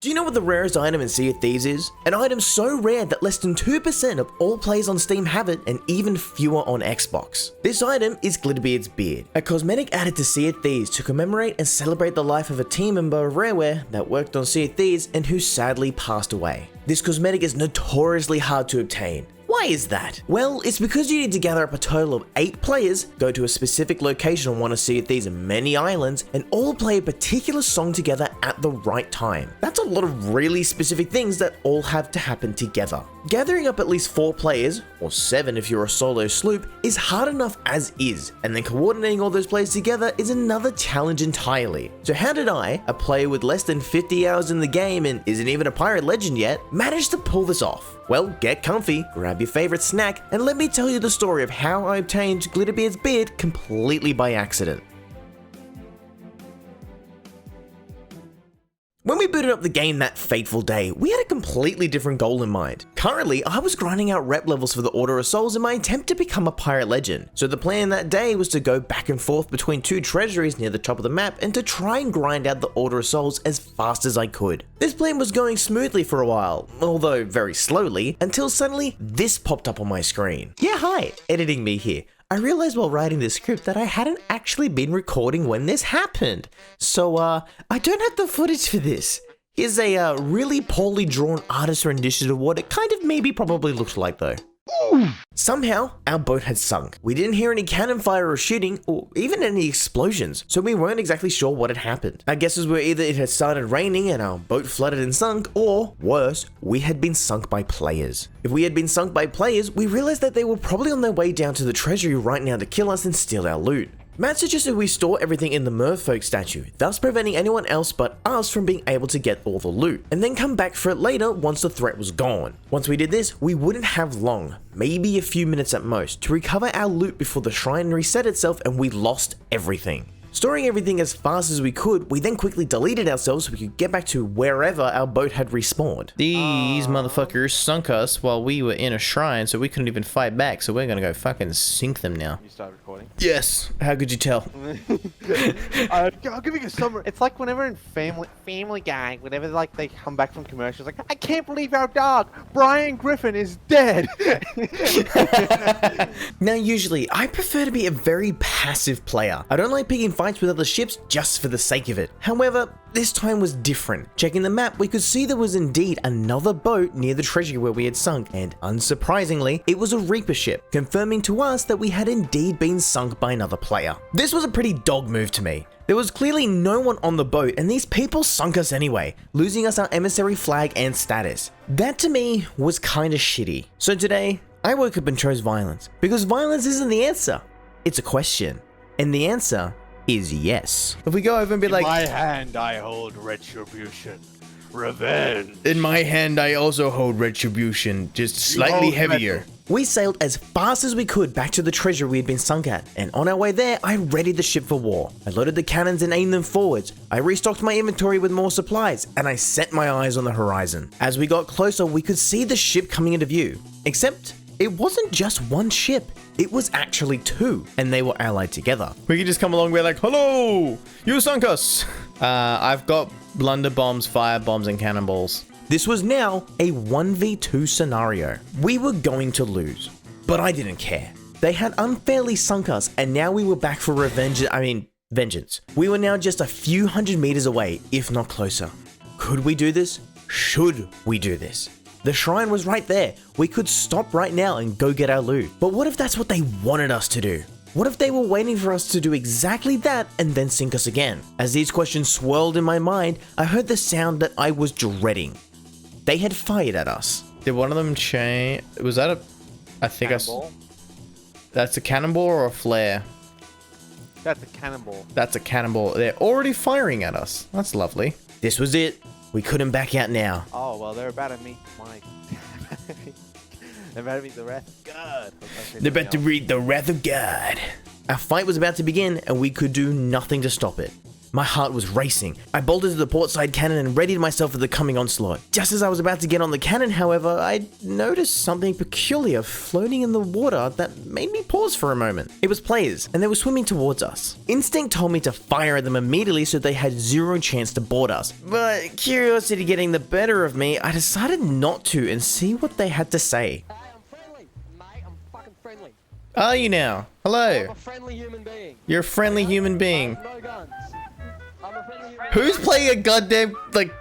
Do you know what the rarest item in Sea of Thieves is? An item so rare that less than 2% of all players on Steam have it and even fewer on Xbox. This item is Glitterbeards' beard, a cosmetic added to Sea of Thieves to commemorate and celebrate the life of a team member of Rareware that worked on Sea of Thieves and who sadly passed away. This cosmetic is notoriously hard to obtain. Why is that? Well, it's because you need to gather up a total of 8 players, go to a specific location on one of Sea of Thieves' many islands, and all play a particular song together at the right time. That's a lot of really specific things that all have to happen together. Gathering up at least 4 players, or 7 if you're a solo sloop, is hard enough as is, and then coordinating all those players together is another challenge entirely. So how did I, a player with less than 50 hours in the game and isn't even a pirate legend yet, manage to pull this off? Well, get comfy, grab your favorite snack, and let me tell you the story of how I obtained Glitterbeard's beard completely by accident. When we booted up the game that fateful day, we had a completely different goal in mind. Currently, I was grinding out rep levels for the Order of Souls in my attempt to become a pirate legend. So the plan that day was to go back and forth between 2 treasuries near the top of the map and to try and grind out the Order of Souls as fast as I could. This plan was going smoothly for a while, although very slowly, until suddenly this popped up on my screen. Yeah, hi, editing me here. I realized while writing this script that I hadn't actually been recording when this happened. So, I don't have the footage for this. Here's a really poorly drawn artist rendition of what it kind of maybe probably looked like though. Somehow, our boat had sunk. We didn't hear any cannon fire or shooting, or even any explosions, so we weren't exactly sure what had happened. Our guesses were either it had started raining and our boat flooded and sunk, or worse, we had been sunk by players. If we had been sunk by players, we realized that they were probably on their way down to the treasury right now to kill us and steal our loot. Matt suggested we store everything in the merfolk statue, thus preventing anyone else but us from being able to get all the loot, and then come back for it later once the threat was gone. Once we did this, we wouldn't have long, maybe a few minutes at most, to recover our loot before the shrine reset itself and we lost everything. Storing everything as fast as we could, we then quickly deleted ourselves so we could get back to wherever our boat had respawned. These motherfuckers sunk us while we were in a shrine, so we couldn't even fight back, so we're gonna go fucking sink them now. You started recording? Yes. How could you tell? I'll give you a summary. It's like whenever in Family Guy, whenever like they come back from commercials, like, I can't believe our dog, Brian Griffin, is dead. Now usually, I prefer to be a very passive player. I don't like picking fights with other ships just for the sake of it. However, this time was different. Checking the map, we could see there was indeed another boat near the treasury where we had sunk, and unsurprisingly, it was a Reaper ship, confirming to us that we had indeed been sunk by another player. This was a pretty dog move to me. There was clearly no one on the boat, and these people sunk us anyway, losing us our emissary flag and status. That to me was kinda shitty. So today, I woke up and chose violence, because violence isn't the answer, it's a question. And the answer is yes. If we go over and be like, in my hand I hold retribution, revenge. In my hand I also hold retribution, just slightly heavier. We sailed as fast as we could back to the treasure we had been sunk at, and on our way there, I readied the ship for war. I loaded the cannons and aimed them forwards. I restocked my inventory with more supplies, and I set my eyes on the horizon. As we got closer, we could see the ship coming into view. Except, it wasn't just one ship. It was actually 2, and they were allied together. We could just come along and be like, hello, you sunk us. I've got blunder bombs, fire bombs, and cannonballs. This was now a 1v2 scenario. We were going to lose, but I didn't care. They had unfairly sunk us, and now we were back for vengeance. We were now just a few hundred meters away, if not closer. Could we do this? Should we do this? The shrine was right there. We could stop right now and go get our loot. But what if that's what they wanted us to do? What if they were waiting for us to do exactly that and then sink us again? As these questions swirled in my mind, I heard the sound that I was dreading. They had fired at us. Did one of them change? Was that a... I think Cannonball? That's a cannonball or a flare? That's a cannonball. That's a cannonball. They're already firing at us. That's lovely. This was it. We couldn't back out now. Oh, well, they're about to meet my... they're about to meet the wrath of God. They're about to read the wrath of God. Our fight was about to begin, and we could do nothing to stop it. My heart was racing. I bolted to the port side cannon and readied myself for the coming onslaught. Just as I was about to get on the cannon, however, I noticed something peculiar floating in the water that made me pause for a moment. It was players, and they were swimming towards us. Instinct told me to fire at them immediately so they had zero chance to board us. But curiosity getting the better of me, I decided not to and see what they had to say. Hey, I'm friendly, mate. I'm fucking friendly. Are you now? Hello. I'm a friendly human being. You're a friendly human being. I have no guns. I'm a friendly human Who's playing a goddamn, like,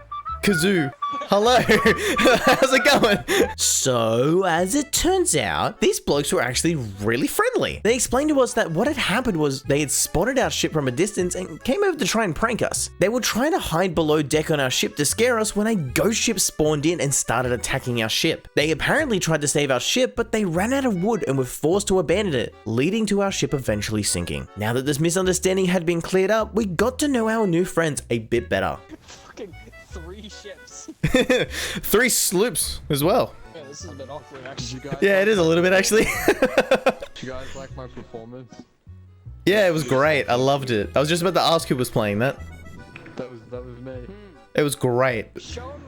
kazoo? Hello, how's it going? So, as it turns out, these blokes were actually really friendly. They explained to us that what had happened was they had spotted our ship from a distance and came over to try and prank us. They were trying to hide below deck on our ship to scare us when a ghost ship spawned in and started attacking our ship. They apparently tried to save our ship, but they ran out of wood and were forced to abandon it, leading to our ship eventually sinking. Now that this misunderstanding had been cleared up, we got to know our new friends a bit better. Fucking 3 ships. 3 sloops as well. Yeah, this is a bit awkward actually, guys. Yeah, it is a little bit actually. You guys like my performance? Yeah, it was great. I loved it. I was just about to ask who was playing that. That was me. It was great. Show him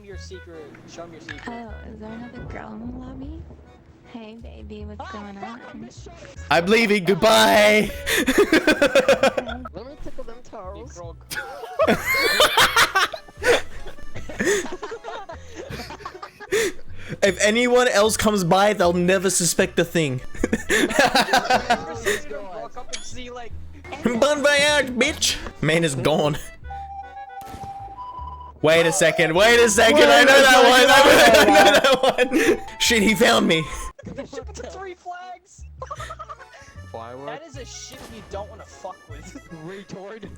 your secret. Show him your secret. Oh, is there another girl in the lobby? Hey, baby, what's going on? I'm leaving. Goodbye. Let me tickle them toes. If anyone else comes by, they'll never suspect a thing. Bon voyage, bitch. Man is gone. Wait a second. Wait a second. I know that one. I know that one. Shit, he found me. The ship with the 3 flags. Firework? That is a ship you don't want to fuck with. Retard.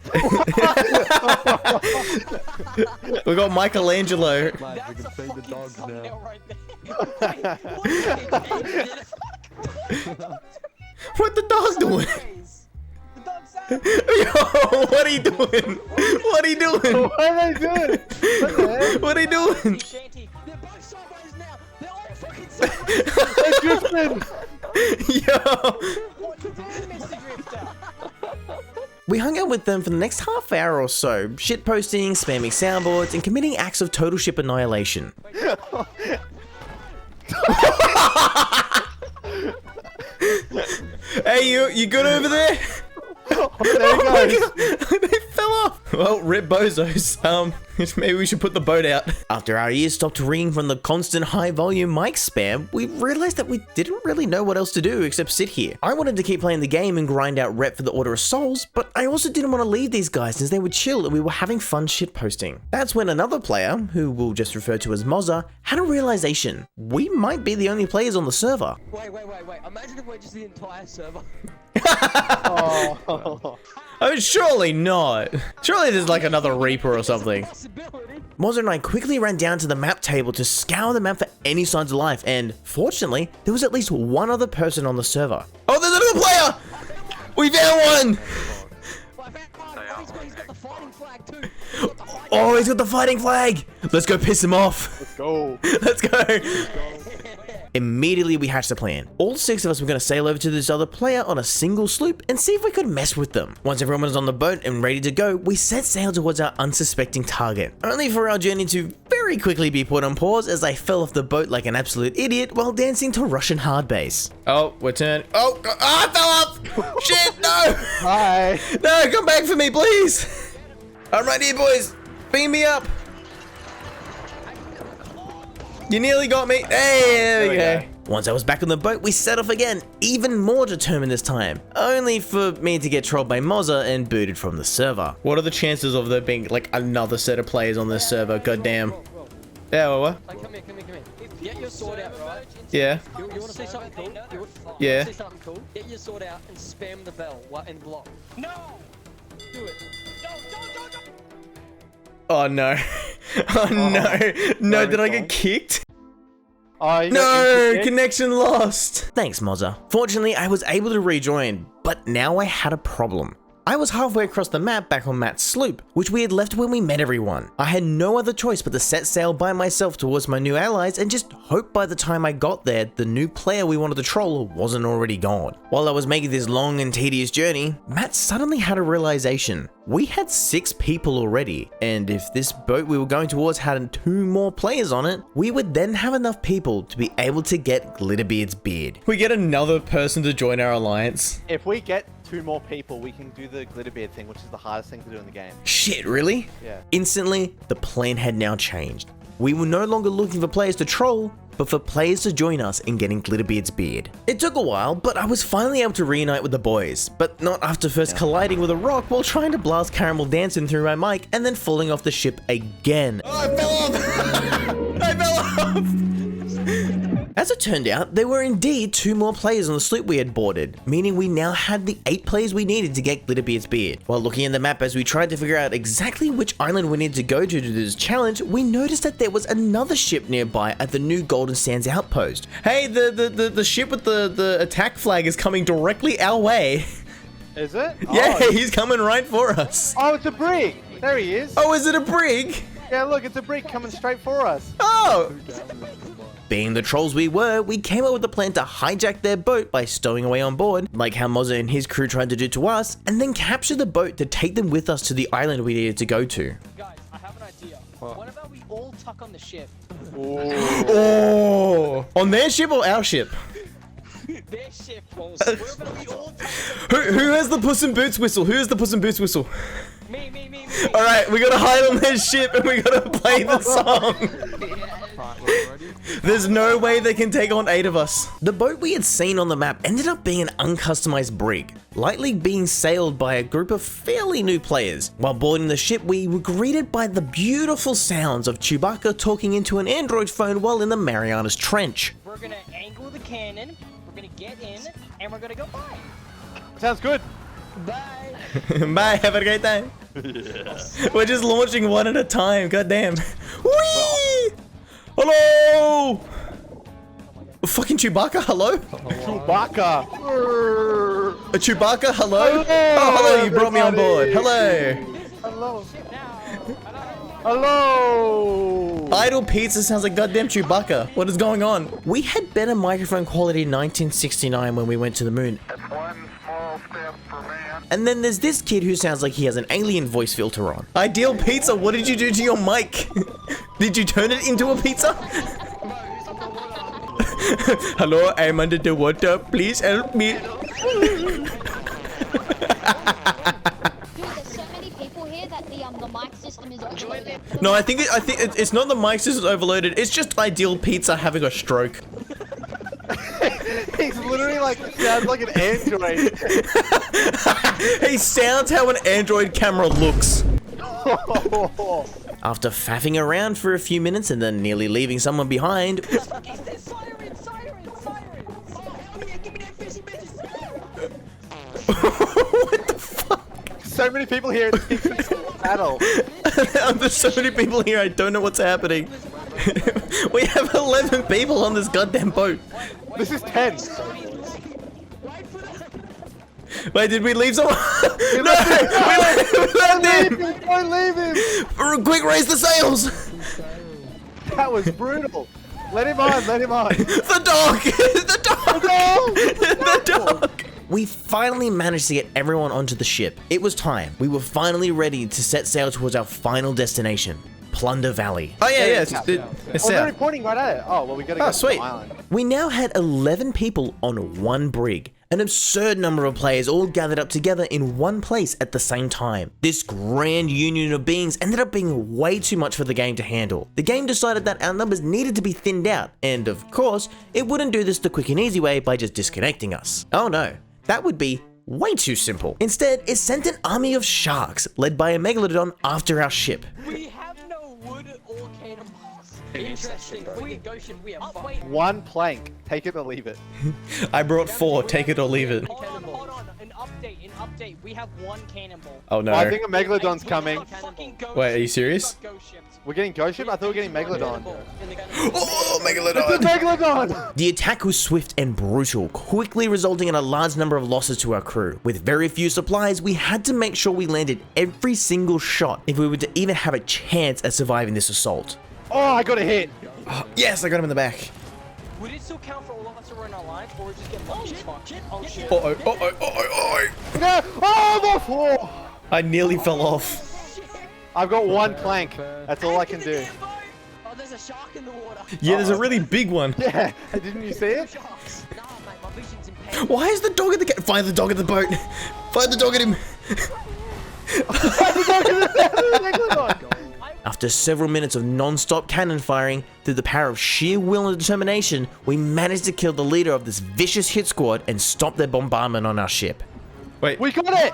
We got Michelangelo. Lads, we That's can a feed the fucking dogs thumbnail now. right there. Wait, What the dog doing? The dog's out. Yo, what are you doing? What are you doing? What are they doing? What the heck? What are you doing? Shanty. They're both sideways now. They're all fucking sideways. They're drifting. Yo. What you doing, Mr. Drifter? We hung out with them for the next half hour or so, shitposting, spamming soundboards, and committing acts of total ship annihilation. Hey, you good over there? There he goes. They fell off. Well, rip bozos. Maybe we should put the boat out. After our ears stopped ringing from the constant high volume mic spam, we realized that we didn't really know what else to do except sit here. I wanted to keep playing the game and grind out rep for the Order of Souls, but I also didn't want to leave these guys since they were chill and we were having fun shitposting. That's when another player, who we'll just refer to as Mozza, had a realization. We might be the only players on the server. Wait. Imagine if we're just the entire server. Oh. Oh, surely not. Surely there's like another Reaper or something. Possibility. Mozza and I quickly ran down to the map table to scour the map for any signs of life, and fortunately, there was at least one other person on the server. Oh, there's another player! We found one! He's got the fighting flag too. Oh, he's got the fighting flag! Let's go piss him off. Let's go. Let's go. Immediately, we hatched a plan. All 6 of us were going to sail over to this other player on a single sloop and see if we could mess with them. Once everyone was on the boat and ready to go, we set sail towards our unsuspecting target, only for our journey to very quickly be put on pause as I fell off the boat like an absolute idiot while dancing to Russian hard bass. Oh, we're turned. Oh, I fell off! Shit, no! Hi. No, come back for me, please! I'm right here, boys. Beam me up. You nearly got me. Hey, there we go. Once I was back on the boat, we set off again, even more determined this time, only for me to get trolled by Mozza and booted from the server. What are the chances of there being like another set of players on this server? Goddamn. Yeah, what? Like, come here. Get your sword out, right? Yeah. You want to see something cool? Yeah. See something cool? Get your sword out and spam the bell and block. No! Do it. No. Oh no. Oh no. No, did I get kicked? Oh, you No, got connection lost. Thanks, Mozza. Fortunately, I was able to rejoin, but now I had a problem. I was halfway across the map back on Matt's sloop, which we had left when we met everyone. I had no other choice but to set sail by myself towards my new allies and just hope by the time I got there, the new player we wanted to troll wasn't already gone. While I was making this long and tedious journey, Matt suddenly had a realization. We had 6 people already, and if this boat we were going towards had 2 more players on it, we would then have enough people to be able to get Glitterbeard's beard. We get another person to join our alliance. If we get 2 more people, we can do the Glitterbeard thing, which is the hardest thing to do in the game. Shit, really? Yeah. Instantly, the plan had now changed. We were no longer looking for players to troll, but for players to join us in getting Glitterbeard's beard. It took a while, but I was finally able to reunite with the boys, but not after first colliding with a rock while trying to blast Caramel Dancing through my mic and then falling off the ship again. Oh, I fell off! I fell off! As it turned out, there were indeed 2 more players on the sloop we had boarded, meaning we now had the 8 players we needed to get Glitterbeard's beard. While looking at the map as we tried to figure out exactly which island we needed to go to do this challenge, we noticed that there was another ship nearby at the new Golden Sands outpost. Hey, the ship with the attack flag is coming directly our way. Is it? Yeah, Oh. he's coming right for us. Oh, it's a brig. There he is. Oh, is it a brig? Yeah, look, it's a brig coming straight for us. Oh! Being the trolls we were, we came up with a plan to hijack their boat by stowing away on board, like how Mozza and his crew tried to do to us, and then capture the boat to take them with us to the island we needed to go to. Guys, I have an idea. What about we all tuck on the ship? Oh! On their ship or our ship? Their ship, Rolls. What about we all tuck Who has the Puss in Boots whistle? Who has the Puss in Boots whistle? Me. Alright, we gotta hide on their ship and we gotta play the song. Right, we're ready? There's no way they can take on 8 of us. The boat we had seen on the map ended up being an uncustomized brig, lightly being sailed by a group of fairly new players. While boarding the ship, we were greeted by the beautiful sounds of Chewbacca talking into an Android phone while in the Marianas Trench. We're gonna angle the cannon, we're gonna get in, and we're gonna go by. Sounds good. Bye. Bye, have a great time. We're just launching one at a time, goddamn. Whee! Hello! Fucking Chewbacca, hello? Chewbacca. A Chewbacca, hello? Oh, hello, you brought me on board. Hello. Hello. Now. Hello. Idle Pizza sounds like goddamn Chewbacca. What is going on? We had better microphone quality in 1969 when we went to the moon. That's one small step for man. And then there's this kid who sounds like he has an alien voice filter on. Ideal Pizza, what did you do to your mic? Did you turn it into a pizza? Hello, I'm under the water. Please help me. Dude, there's so many people here that the mic system is overloaded. No, I think it's not the mic system's overloaded. It's just Ideal Pizza having a stroke. He's literally like, sounds like an android. He sounds how an Android camera looks. After faffing around for a few minutes and then nearly leaving someone behind, Is this siren? Oh, hell yeah, give me that fishy bitches. what the fuck? So many people here. It's battle. There's so many people here, I don't know what's happening. We have 11 people on this goddamn boat. This is 10. Wait, did we leave someone? No! We left him! Don't leave him. Quick, raise the sails! That was brutal. Let him on. Let him on. The dog! The dog! The dog! We finally managed to get everyone onto the ship. It was time. We were finally ready to set sail towards our final destination, Plunder Valley. Oh yeah, it's Oh, they're south. pointing right at it. Oh, well, we gotta go to sweet. the island. We now had 11 people on one brig. An absurd number of players all gathered up together in one place at the same time. This grand union of beings ended up being way too much for the game to handle. The game decided that our numbers needed to be thinned out, and of course, it wouldn't do this the quick and easy way by just disconnecting us. Oh no, that would be way too simple. Instead, it sent an army of sharks, led by a megalodon, after our ship. We have no wood or cannonballs. Interesting. We Goshen, we have wait. One plank. Take it or leave it. I brought 4, take it or leave it. Hold on. An update. We have 1 cannonball. Oh no. I think a megalodon's coming. Wait, are you serious? Ghost ships. We're getting Ghost Ship? I thought we were getting Megalodon. Oh, Megalodon! Megalodon! The attack was swift and brutal, quickly resulting in a large number of losses to our crew. With very few supplies, we had to make sure we landed every single shot if we were to even have a chance at surviving this assault. Oh, I got a hit! Oh, yes, I got him in the back. Would it still count for all of us who are in our lines, or just get lucky as fuck? Oh shit! No! Oh, the floor! I nearly fell off. I've got one plank. That's all I can do. Oh, there's a shark in the water. Yeah, there's a really big one. Yeah, didn't you see it? Sharks. Nah, mate, my vision's impaired. Why is the dog in the Find the dog in the boat. Find the dog at him. After several minutes of non-stop cannon firing, through the power of sheer will and determination, we managed to kill the leader of this vicious hit squad and stop their bombardment on our ship. Wait, We got it!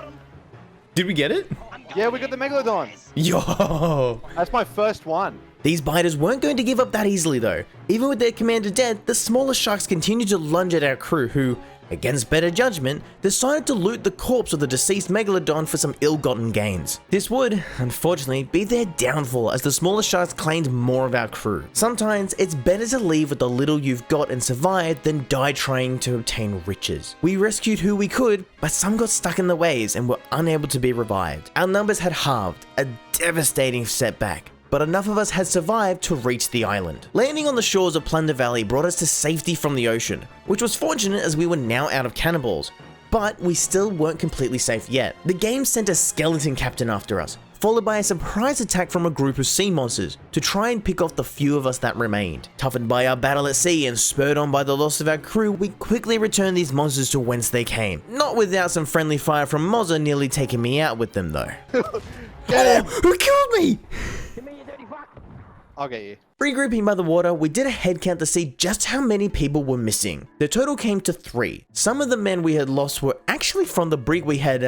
did we get it? Yeah, we got the Megalodon. Yo! That's my first one. These biters weren't going to give up that easily though. Even with their commander dead, the smaller sharks continued to lunge at our crew who, against better judgment, decided to loot the corpse of the deceased Megalodon for some ill-gotten gains. This would, unfortunately, be their downfall as the smaller sharks claimed more of our crew. Sometimes it's better to leave with the little you've got and survive than die trying to obtain riches. We rescued who we could, but some got stuck in the waves and were unable to be revived. Our numbers had halved, a devastating setback, but enough of us had survived to reach the island. Landing on the shores of Plunder Valley brought us to safety from the ocean, which was fortunate as we were now out of cannonballs, but we still weren't completely safe yet. The game sent a skeleton captain after us, followed by a surprise attack from a group of sea monsters to try and pick off the few of us that remained. Toughened by our battle at sea and spurred on by the loss of our crew, we quickly returned these monsters to whence they came. Not without some friendly fire from Mozza nearly taking me out with them though. Oh, who killed me? I'll get you. Regrouping by the water, we did a head count to see just how many people were missing. The total came to 3. Some of the men we had lost were actually from the brig we had,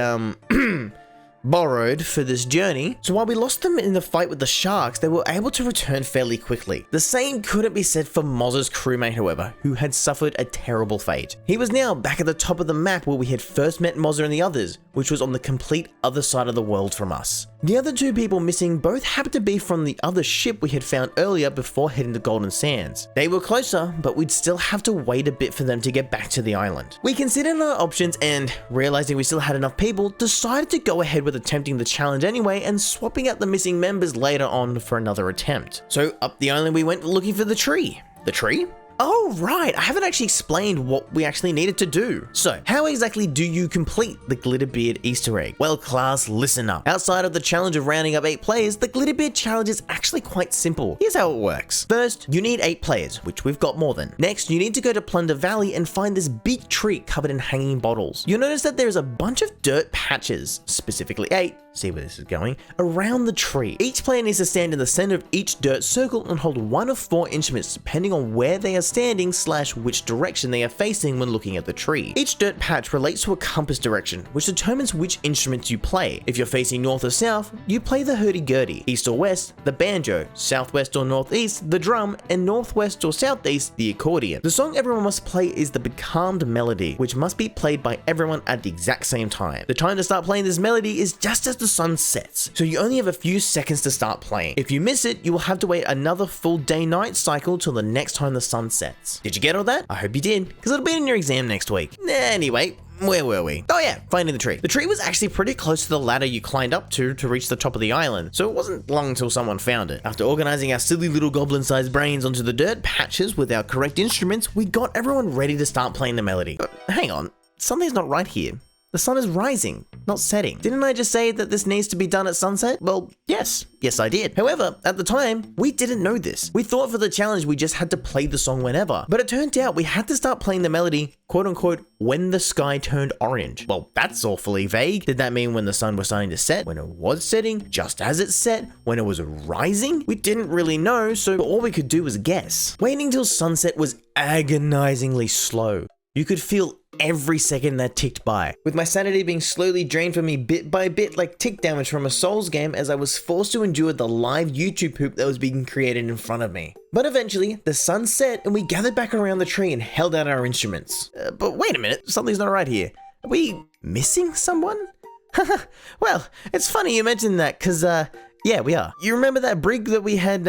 borrowed for this journey, so while we lost them in the fight with the sharks, they were able to return fairly quickly. The same couldn't be said for Mozza's crewmate, however, who had suffered a terrible fate. He was now back at the top of the map where we had first met Mozza and the others, which was on the complete other side of the world from us. The other 2 people missing both happened to be from the other ship we had found earlier before heading to Golden Sands. They were closer, but we'd still have to wait a bit for them to get back to the island. We considered our options and, realizing we still had enough people, decided to go ahead with attempting the challenge anyway and swapping out the missing members later on for another attempt. So up the island we went looking for the tree. The tree? Oh right, I haven't actually explained what we actually needed to do. So, how exactly do you complete the Glitterbeard Easter egg? Well class, listen up. Outside of the challenge of rounding up 8 players, the Glitterbeard challenge is actually quite simple. Here's how it works. First, you need 8 players, which we've got more than. Next, you need to go to Plunder Valley and find this big tree covered in hanging bottles. You'll notice that there's a bunch of dirt patches, specifically 8, see where this is going, around the tree. Each player needs to stand in the center of each dirt circle and hold 1 of 4 instruments depending on where they are standing / which direction they are facing when looking at the tree. Each dirt patch relates to a compass direction, which determines which instruments you play. If you're facing north or south, you play the hurdy-gurdy, east or west, the banjo, southwest or northeast, the drum, and northwest or southeast, the accordion. The song everyone must play is the becalmed melody, which must be played by everyone at the exact same time. The time to start playing this melody is just as the sun sets, so you only have a few seconds to start playing. If you miss it, you will have to wait another full day-night cycle till the next time the sun sets. Did you get all that? I hope you did, because it'll be in your exam next week. Anyway, where were we? Oh yeah, finding the tree. The tree was actually pretty close to the ladder you climbed up to reach the top of the island, so it wasn't long until someone found it. After organizing our silly little goblin-sized brains onto the dirt patches with our correct instruments, we got everyone ready to start playing the melody. But hang on, something's not right here. The sun is rising, not setting. Didn't I just say that this needs to be done at sunset? Well, yes I did. However, at the time, we didn't know this. We thought for the challenge we just had to play the song whenever, but it turned out we had to start playing the melody, quote unquote, when the sky turned orange. Well, that's awfully vague. Did that mean when the sun was starting to set, when it was setting, just as it set, when it was rising? We didn't really know, so all we could do was guess. Waiting till sunset was agonizingly slow. You could feel every second that ticked by, with my sanity being slowly drained from me bit by bit like tick damage from a Souls game as I was forced to endure the live YouTube poop that was being created in front of me. But eventually, the sun set and we gathered back around the tree and held out our instruments. But wait a minute, something's not right here. Are we missing someone? Well, it's funny you mentioned that, cause Yeah, we are. You remember that brig that we had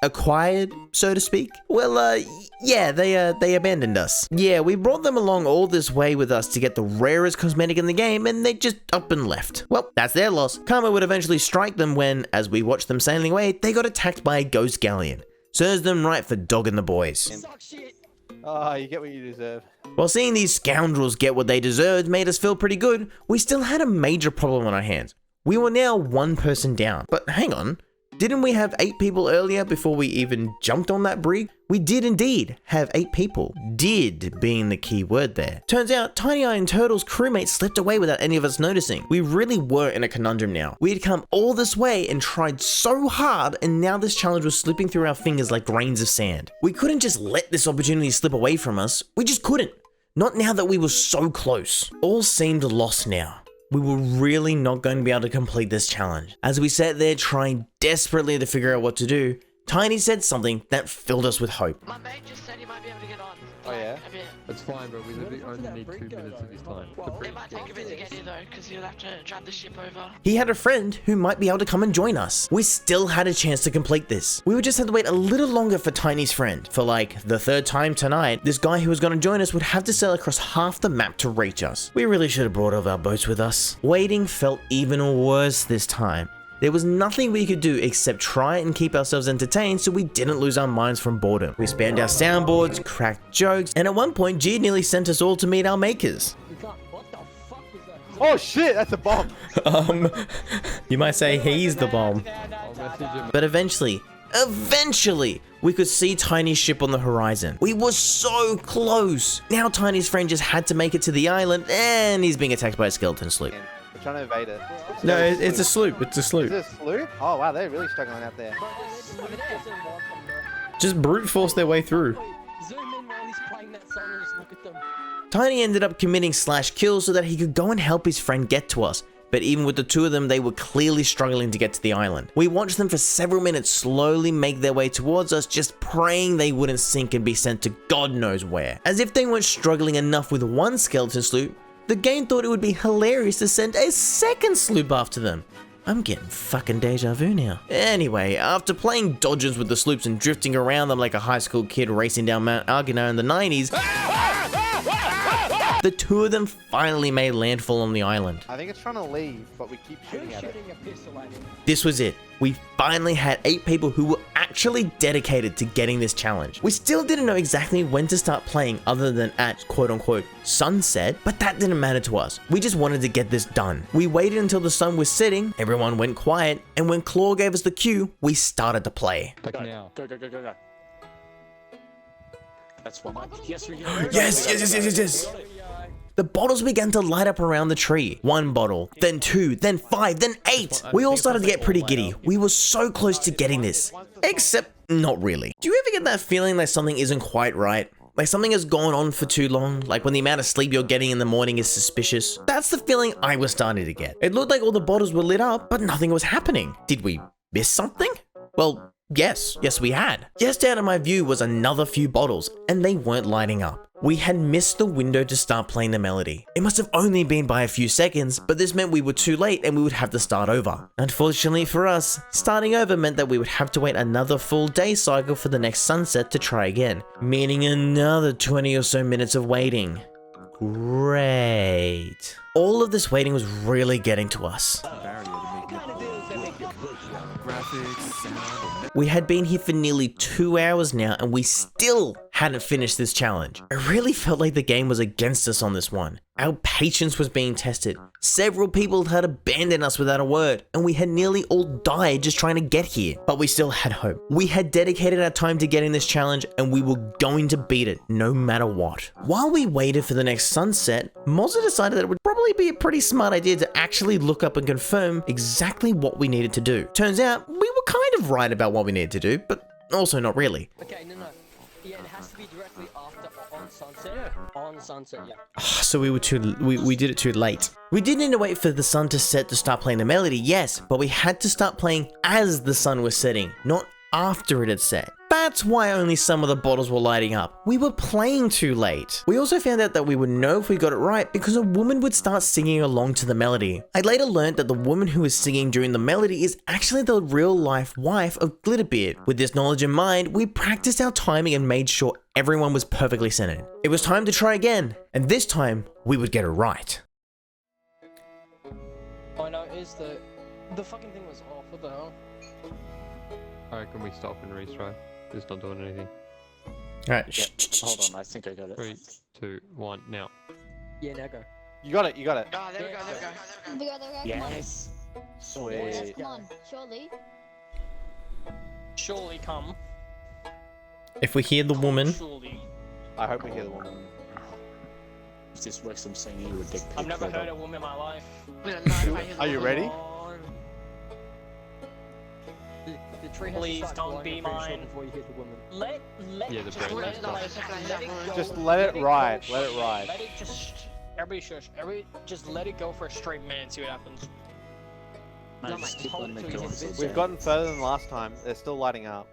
acquired, so to speak? Well, yeah, they abandoned us. Yeah, we brought them along all this way with us to get the rarest cosmetic in the game, and they just up and left. Well, that's their loss. Karma would eventually strike them when, as we watched them sailing away, they got attacked by a ghost galleon. Serves them right for dogging the boys. Suck shit. Oh, you get what you deserve. While seeing these scoundrels get what they deserved made us feel pretty good, we still had a major problem on our hands. We were now one person down. But hang on, didn't we have 8 people earlier before we even jumped on that brig? We did indeed have 8 people. Did being the key word there. Turns out Tiny Iron Turtle's crewmates slipped away without any of us noticing. We really were in a conundrum now. We had come all this way and tried so hard, and now this challenge was slipping through our fingers like grains of sand. We couldn't just let this opportunity slip away from us. We just couldn't. Not now that we were so close. All seemed lost now. We were really not going to be able to complete this challenge. As we sat there trying desperately to figure out what to do, Tiny said something that filled us with hope. My mate just said he might be able to get on. Oh, yeah? A bit. It's fine, bro. We literally only need 2 minutes of his time. It might take a bit to get here though, because you'll have to drive the ship over. He had a friend who might be able to come and join us. We still had a chance to complete this. We would just have to wait a little longer for Tiny's friend. For like the 3rd time tonight, this guy who was going to join us would have to sail across half the map to reach us. We really should have brought all of our boats with us. Waiting felt even worse this time. There was nothing we could do except try and keep ourselves entertained so we didn't lose our minds from boredom. We spammed our soundboards, cracked jokes, and at one point, G nearly sent us all to meet our makers. What the fuck was that? Oh shit, that's a bomb. You might say he's the bomb. I'll message him. But eventually, we could see Tiny's ship on the horizon. We were so close. Now Tiny's friend just had to make it to the island, and he's being attacked by a skeleton sloop. We're trying to evade it. No, it's a sloop. It's a Is sloop. it a sloop? Oh wow, they're really struggling out there. Just brute force their way through. Zoom in while he's playing that song and just look at them. Tiny ended up committing /kill so that he could go and help his friend get to us. But even with the 2 of them, they were clearly struggling to get to the island. We watched them for several minutes slowly make their way towards us, just praying they wouldn't sink and be sent to God knows where. As if they weren't struggling enough with one skeleton sloop, the game thought it would be hilarious to send a 2nd sloop after them. I'm getting fucking deja vu now. Anyway, after playing dodgers with the sloops and drifting around them like a high school kid racing down Mount Argonaut in the 90s, the 2 of them finally made landfall on the island. I think it's trying to leave, but we keep shooting at it. Shooting a pistol at him. This was it. We finally had 8 people who were actually dedicated to getting this challenge. We still didn't know exactly when to start playing other than at quote-unquote sunset, but that didn't matter to us. We just wanted to get this done. We waited until the sun was setting, everyone went quiet, and when Claw gave us the cue, we started to play. Like now. Go. That's one. Yes, Yes. The bottles began to light up around the tree. 1 bottle, then 2, then 5, then 8. We all started to get pretty giddy. We were so close to getting this. Except, not really. Do you ever get that feeling like something isn't quite right? Like something has gone on for too long? Like when the amount of sleep you're getting in the morning is suspicious? That's the feeling I was starting to get. It looked like all the bottles were lit up, but nothing was happening. Did we miss something? Well, yes we had. Just out of my view was another few bottles, and they weren't lighting up. We had missed the window to start playing the melody. It must have only been by a few seconds, but this meant we were too late and we would have to start over. Unfortunately for us, starting over meant that we would have to wait another full day cycle for the next sunset to try again, meaning another 20 or so minutes of waiting. Great. All of this waiting was really getting to us. We had been here for nearly 2 hours now and we still hadn't finished this challenge. It really felt like the game was against us on this one. Our patience was being tested. Several people had abandoned us without a word, and we had nearly all died just trying to get here. But we still had hope. We had dedicated our time to getting this challenge, and we were going to beat it no matter what. While we waited for the next sunset, Mozza decided that it would probably be a pretty smart idea to actually look up and confirm exactly what we needed to do. Turns out, we were kind of right about what we needed to do, but also not really. Okay, no. Yeah, it has to be directly after on sunset. Yeah. On sunset, yeah. So we did it too late. We did need to wait for the sun to set to start playing the melody, yes, but we had to start playing as the sun was setting, not after it had set. That's why only some of the bottles were lighting up. We were playing too late. We also found out that we would know if we got it right because a woman would start singing along to the melody. I later learned that the woman who was singing during the melody is actually the real life wife of Glitterbeard. With this knowledge in mind, we practiced our timing and made sure everyone was perfectly centered. It was time to try again, and this time we would get it right. I noticed that the fucking thing was off. What the hell? Alright, can we stop and retry? It's not doing anything. Alright, Hold on, I think I got it. 3, 2, 1, now. Yeah, now go. You got it, you got it. Oh, there we go, there we go. There we go, there we go. Yes. Come on. Yes, Sweet. come on. Surely. Surely come. if we hear the woman, Surely. I hope we hear the woman. If this works, I'm saying you would dick pic. I've never heard a woman in my life. We don't know if I hear the Are you woman. ready? The tree has Please to start don't glowing, be I'm pretty sure, mine. before you hit the woman. Yeah, the just brain let is it done. go. Let it go. Just let it go ride, for let it ride. Let it just. Everybody shush. Everybody just let it go for a straight minute and see what happens. Man, just keep on the going. We've gotten further than last time. They're still lighting up.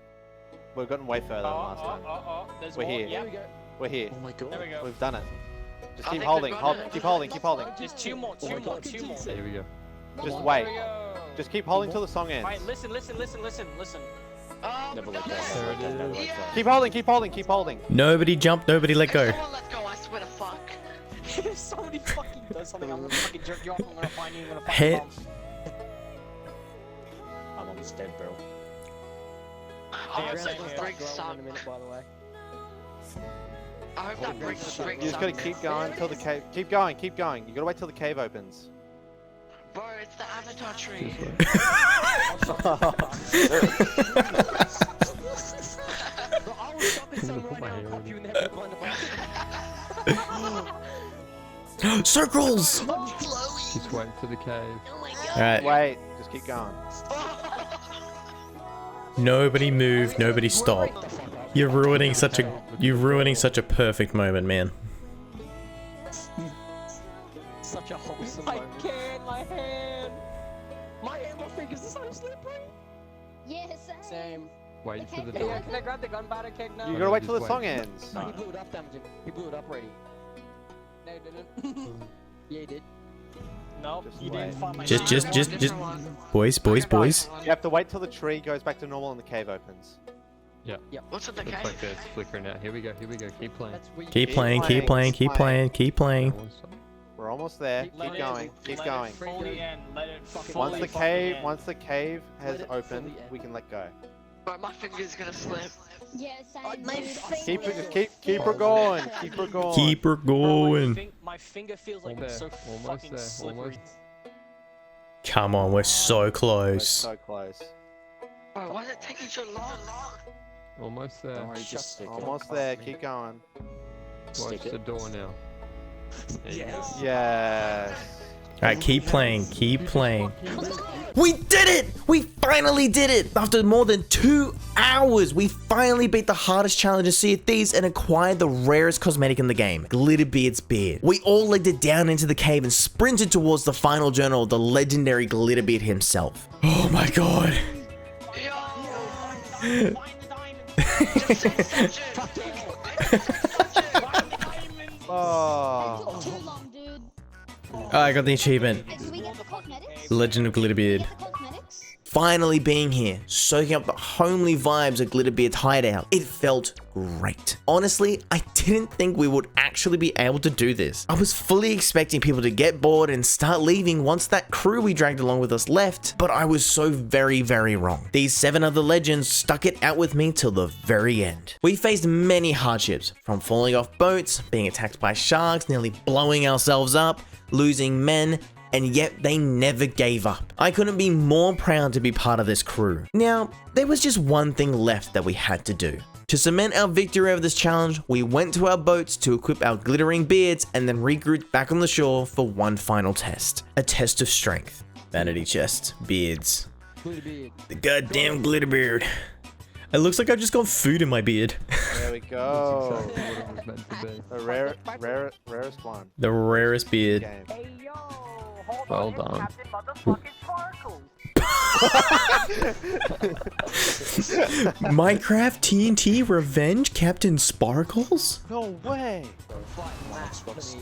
We've gotten way further than last time. There's We're more. here. Yeah, we go. We're here. Oh my god. There we go. We've done it. Just I keep think holding, we've got it. keep holding, keep holding. There's two more. Oh my God, Two more. Here we go. Just There wait. we go. Just keep holding till the song ends. Alright, listen. Oh, Never we let got go. it. Never let go. Never let go. Keep holding, keep holding, keep holding. nobody jump, nobody let go. Someone let go, I swear to fuck. If somebody fucking does something, I'm gonna fucking jerk you off. I'm gonna find you. I'm gonna fucking Hit. bounce. I'm almost dead, bro. I Yeah, hope same that here. brings Glowing some. in a minute, by the way. I hope that brings You just some. gotta keep going till the cave. Keep going, keep going. You gotta wait till the cave opens. Bro, it's the avatar tree. Bro, I will stop it somewhere right now and pop you in the head behind the bus. Circles! Just wait for the cave. Alright, Wait, just keep going. nobody move, nobody stop. You're ruining such a perfect moment, man. Such a wholesome moment. I can't, my hand, my fingers are so slippery. Yes, Same. Wait for the Okay, door. Can I grab the gunpowder keg now? You gotta wait till the Just song wait. ends. No, he blew it up, damaging. He blew it up already. No, he didn't. Yeah, he did. No, Just you wait. didn't find my Just, boys, boys. You have to wait till the tree goes back to normal and the cave opens. What's with the Looks cave? like it's flickering out. Here we go, keep playing. That's weak. Keep playing, keep playing, keep playing, keep playing. We're almost there. Let Keep it- going, keep let going. it fully end. Let it fucking Once fully the fucking cave, end. once the cave has Let it opened, fully end. we can let go. Bro, my finger's gonna slip. yes, Keep it, keep her going, keep her going. Keep her Bro, going. my finger feels like Almost it's so there, almost fucking there, slippery. almost. Come on, we're so We're close. so close. Bro, why is it taking so long? Almost there. Don't worry, just stick it. Almost there. Keep going. Watch Stick the it. door now. There you go. Yes. Alright, keep playing, keep playing. We did it! We finally did it! After more than 2 hours, we finally beat the hardest challenge in Sea of Thieves and acquired the rarest cosmetic in the game, Glitterbeard's beard. We all legged it down into the cave and sprinted towards the final journal of the legendary Glitterbeard himself. Oh my god. Yo! Just Inception! Oh. Too long, dude. I got the achievement. Hey, do we get the cosmetics? Legend of Glitterbeard. Get the cosmetics? Finally being here, soaking up the homely vibes of Glitterbeard's hideout. It felt great. Honestly, I didn't think we would actually be able to do this. I was fully expecting people to get bored and start leaving once that crew we dragged along with us left, but I was so very, very wrong. These 7 other legends stuck it out with me till the very end. We faced many hardships, from falling off boats, being attacked by sharks, nearly blowing ourselves up, losing men, and yet they never gave up. I couldn't be more proud to be part of this crew. Now, there was just one thing left that we had to do. To cement our victory over this challenge, we went to our boats to equip our glittering beards and then regrouped back on the shore for one final test. A test of strength. Vanity chest, beards. The goddamn Glitterbeard. It looks like I've just got food in my beard. There we go. Exactly what it was meant to be. The rarest one. The rarest beard. Game. Hey yo, hold Well on, done. Captain Motherfucking Sparkles. Minecraft TNT Revenge Captain Sparkles? No way. Xbox.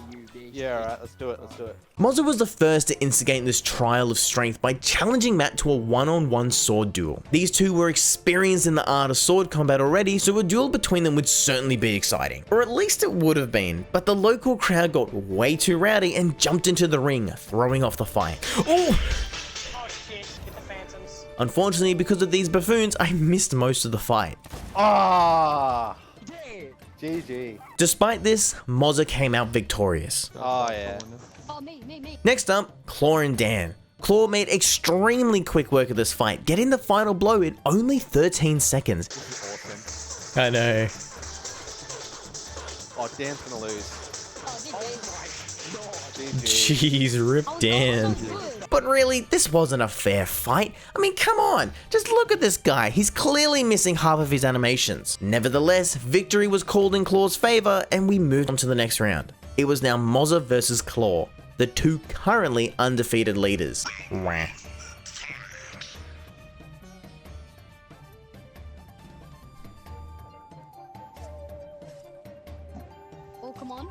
Yeah, alright, let's do it, let's do it. Mozza was the first to instigate this trial of strength by challenging Matt to a one-on-one sword duel. These two were experienced in the art of sword combat already, so a duel between them would certainly be exciting. Or at least it would have been, but the local crowd got way too rowdy and jumped into the ring, throwing off the fight. Oh! Unfortunately, because of these buffoons, I missed most of the fight. Ah! GG. Despite this, Mozza came out victorious. Oh, yeah. Oh, me. Next up, Claw and Dan. Claw made extremely quick work of this fight, getting the final blow in only 13 seconds. Awesome. I know. Oh, Dan's gonna lose. Jeez, rip Dan. But really, this wasn't a fair fight. I mean, come on, just look at this guy. He's clearly missing half of his animations. Nevertheless, victory was called in Claw's favor and we moved on to the next round. It was now Mozza versus Claw, the two currently undefeated leaders. Wah. Oh, come on.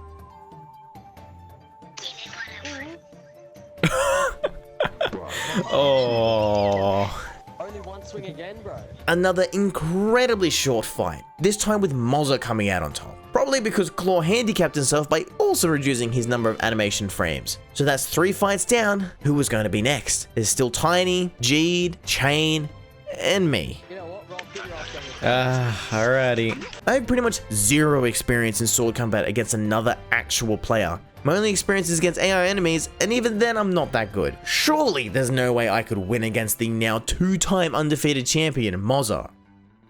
Oh. Only one swing again, bro. Another incredibly short fight, this time with Mozza coming out on top. Probably because Claw handicapped himself by also reducing his number of animation frames. So that's 3 fights down. Who was going to be next? There's still Tiny, Jeed, Chain, and me. You know what, Rolf, get your ass down here. Alrighty. I have pretty much zero experience in sword combat against another actual player. My only experience is against AI enemies, and even then I'm not that good. Surely there's no way I could win against the now 2-time undefeated champion, Mozza.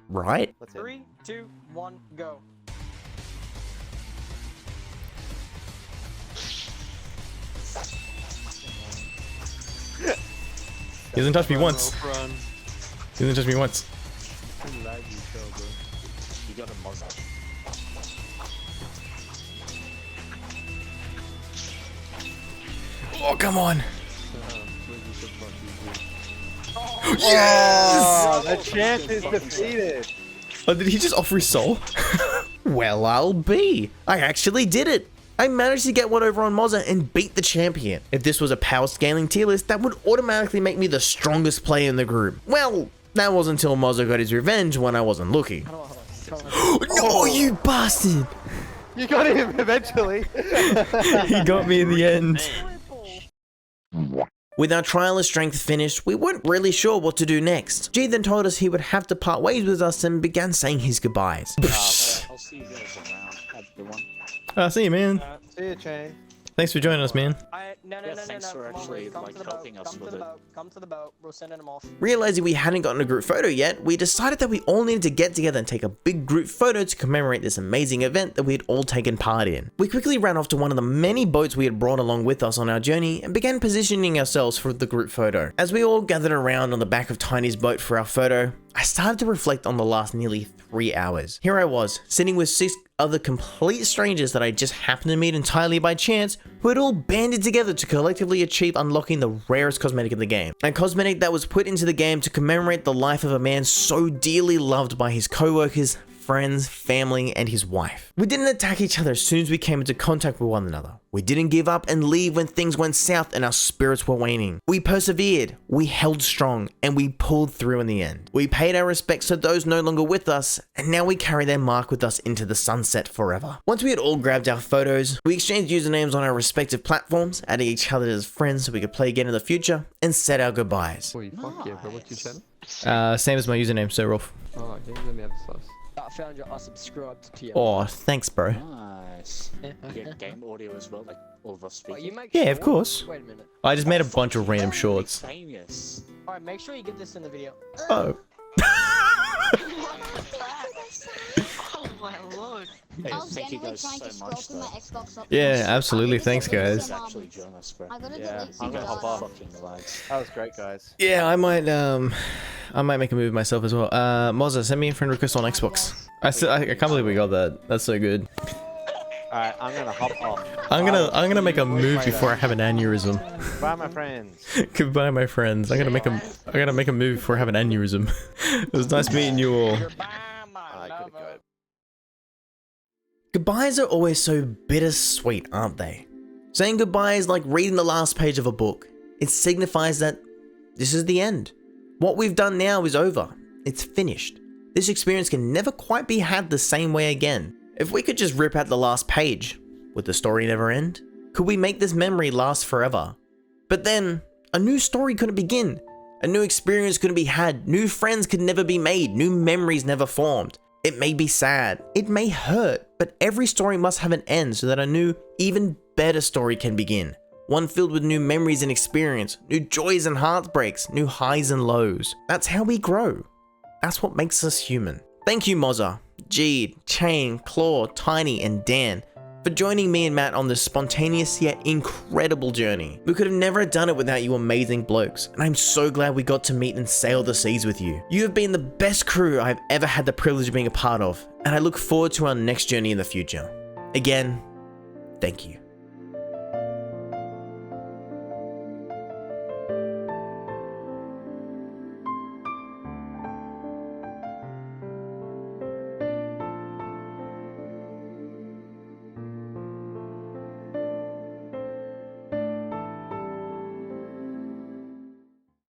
Right? 3, 2, 1, go. He hasn't touched me once. He hasn't touched me once. You got a Mozza. Oh, come on. Oh, the champ is defeated. Oh, did he just offer his soul? Well, I'll be. I actually did it. I managed to get one over on Mozza and beat the champion. If this was a power scaling tier list, that would automatically make me the strongest player in the group. Well, that was until Mozza got his revenge when I wasn't looking. No, you bastard! You got him eventually. He got me in the end. With our trial of strength finished, we weren't really sure what to do next. G then told us he would have to part ways with us and began saying his goodbyes. I'll see you guys around. Have a good one. I'll see you, man. See you, Chain. Thanks for joining us, man. No, Thanks for actually helping us with it. Come to the boat. We're sending them off. Realizing we hadn't gotten a group photo yet, we decided that we all needed to get together and take a big group photo to commemorate this amazing event that we had all taken part in. We quickly ran off to one of the many boats we had brought along with us on our journey and began positioning ourselves for the group photo. As we all gathered around on the back of Tiny's boat for our photo, I started to reflect on the last nearly 3 hours. Here I was, sitting with 6 other complete strangers that I just happened to meet entirely by chance, who had all banded together to collectively achieve unlocking the rarest cosmetic in the game. A cosmetic that was put into the game to commemorate the life of a man so dearly loved by his co-workers, friends, family, and his wife. We didn't attack each other as soon as we came into contact with one another. We didn't give up and leave when things went south and our spirits were waning. We persevered, we held strong, and we pulled through in the end. We paid our respects to those no longer with us, and now we carry their mark with us into the sunset forever. Once we had all grabbed our photos, we exchanged usernames on our respective platforms, adding each other as friends so we could play again in the future, and said our goodbyes. Oh, fuck yeah, bro. What's your channel? Same as my username, so Rolf. Oh, okay, let me have the sauce. I found you. I subscribed to you. Oh, thanks, bro. Nice. You get game audio as well, like all of us Oh, speaking. you make Yeah, sure? of course. Wait a minute. I just made a bunch of random shorts. Famous. Alright, make sure you get this in the video. Oh. Oh my lord. Hey, I was thank you genuinely guys trying to so scroll much, through my though. Xbox options. Yeah, absolutely. I Thanks, gotta delete guys. some, Actually join us, bro. I gotta Yeah, delete some I'm gonna hop data. off. Fucking relax. That was great, guys. Yeah, I might make a move myself as well. Mozza, send me a friend request on Xbox. I can't believe we got that. That's so good. Alright, I'm gonna hop off. I'm gonna make a move before I have an aneurysm. Bye, my friends. Goodbye, my friends. I'm gonna make a move before I have an aneurysm. It was nice meeting you all. Goodbyes are always so bittersweet, aren't they? Saying goodbye is like reading the last page of a book. It signifies that this is the end. What we've done now is over. It's finished. This experience can never quite be had the same way again. If we could just rip out the last page, would the story never end? Could we make this memory last forever? But then, a new story couldn't begin. A new experience couldn't be had. New friends could never be made. New memories never formed. It may be sad. It may hurt. But every story must have an end so that a new, even better story can begin. One filled with new memories and experience, new joys and heartbreaks, new highs and lows. That's how we grow. That's what makes us human. Thank you, Mozza, Jeed, Chain, Claw, Tiny, and Dan for joining me and Matt on this spontaneous yet incredible journey. We could have never done it without you amazing blokes, and I'm so glad we got to meet and sail the seas with you. You have been the best crew I've ever had the privilege of being a part of, and I look forward to our next journey in the future. Again, thank you.